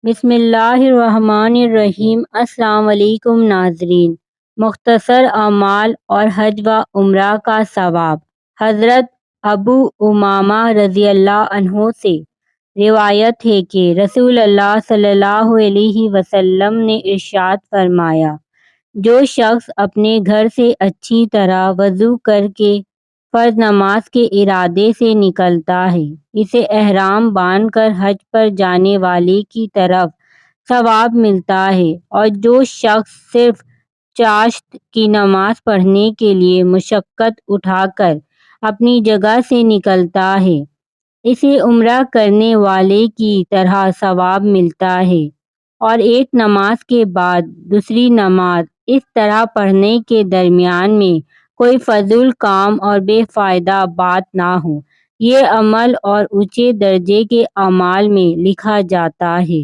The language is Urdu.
بسم اللہ الرحمن الرحیم۔ السلام علیکم ناظرین۔ مختصر اعمال اور حج و عمرہ کا ثواب۔ حضرت ابو امامہ رضی اللہ عنہ سے روایت ہے کہ رسول اللہ صلی اللہ علیہ وسلم نے ارشاد فرمایا، جو شخص اپنے گھر سے اچھی طرح وضو کر کے فرض نماز کے ارادے سے نکلتا ہے، اسے احرام باندھ کر حج پر جانے والے کی طرف ثواب ملتا ہے، اور جو شخص صرف چاشت کی نماز پڑھنے کے لیے مشقت اٹھا کر اپنی جگہ سے نکلتا ہے، اسے عمرہ کرنے والے کی طرح ثواب ملتا ہے، اور ایک نماز کے بعد دوسری نماز اس طرح پڑھنے کے درمیان میں کوئی فضول کام اور بے فائدہ بات نہ ہو۔ یہ عمل اور اونچے درجے کے اعمال میں لکھا جاتا ہے۔